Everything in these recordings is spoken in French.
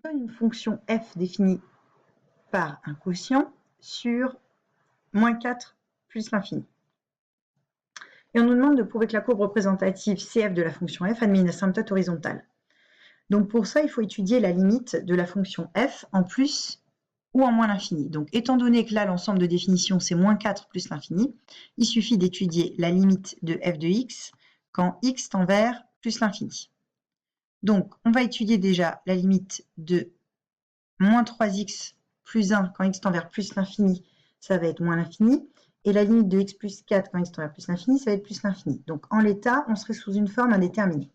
donne une fonction f définie par un quotient sur moins 4 plus l'infini. Et on nous demande de prouver que la courbe représentative CF de la fonction f admet une asymptote horizontale. Donc pour ça, il faut étudier la limite de la fonction f en plus ou en moins l'infini. Donc étant donné que là, l'ensemble de définition, c'est moins 4 plus l'infini, il suffit d'étudier la limite de f de x quand x tend vers plus l'infini. Donc on va étudier déjà la limite de moins 3x plus 1 quand x tend vers plus l'infini, ça va être moins l'infini. Et la limite de x plus 4 quand x tend vers plus l'infini, ça va être plus l'infini. Donc en l'état, on serait sous une forme indéterminée.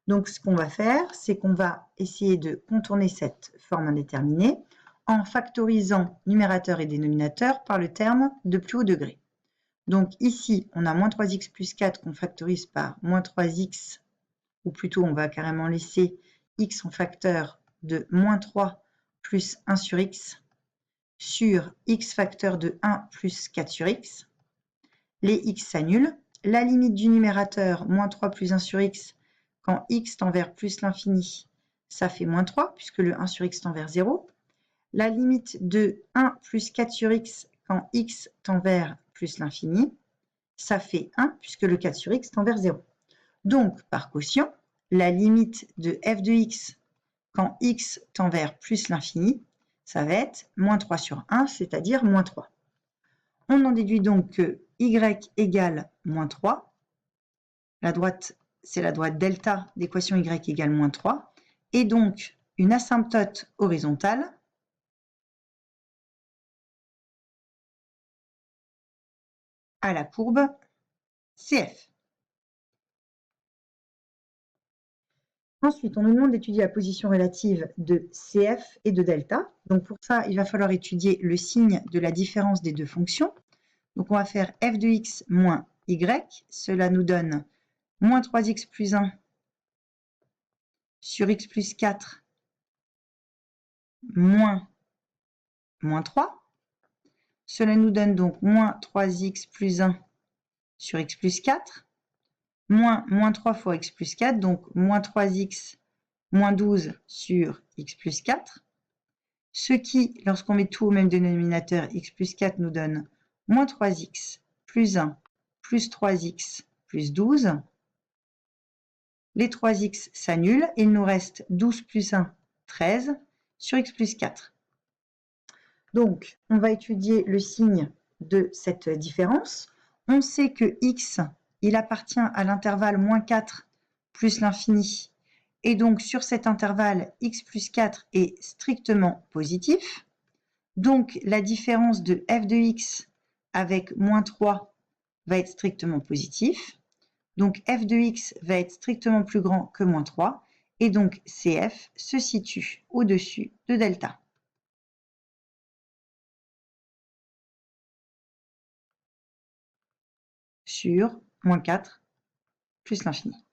Donc ce qu'on va faire, c'est qu'on va essayer de contourner cette forme indéterminée en factorisant numérateur et dénominateur par le terme de plus haut degré. Donc ici, on a moins 3x plus 4 qu'on factorise par moins 3x, ou plutôt on va carrément laisser x en facteur de moins 3 plus 1 sur x sur x facteur de 1 plus 4 sur x. Les x s'annulent. La limite du numérateur, moins 3 plus 1 sur x, quand x tend vers plus l'infini, ça fait moins 3, puisque le 1 sur x tend vers 0. La limite de 1 plus 4 sur x, quand x tend vers plus l'infini, ça fait 1, puisque le 4 sur x tend vers 0. Donc, par quotient, la limite de f de x, quand x tend vers plus l'infini, ça va être moins 3 sur 1, c'est-à-dire moins 3. On en déduit donc que y égale moins 3. La droite, c'est la droite delta d'équation y égale moins 3. Et donc, une asymptote horizontale à la courbe CF. Ensuite, on nous demande d'étudier la position relative de CF et de delta. Donc pour ça, il va falloir étudier le signe de la différence des deux fonctions. Donc on va faire f de x moins y. Cela nous donne moins 3x plus 1 sur x plus 4 moins 3. Cela nous donne donc moins 3x plus 1 sur x plus 4, moins 3 fois x plus 4, donc moins 3x moins 12 sur x plus 4. Ce qui, lorsqu'on met tout au même dénominateur, x plus 4 nous donne moins 3x plus 1 plus 3x plus 12. Les 3x s'annulent, il nous reste 12 plus 1, 13 sur x plus 4. Donc, on va étudier le signe de cette différence. On sait que x, il appartient à l'intervalle moins 4 plus l'infini. Et donc, sur cet intervalle, x plus 4 est strictement positif. Donc, la différence de f de x avec moins 3 va être strictement positif. Donc, f de x va être strictement plus grand que moins 3. Et donc, CF se situe au-dessus de delta. Sur moins 4 plus l'infini.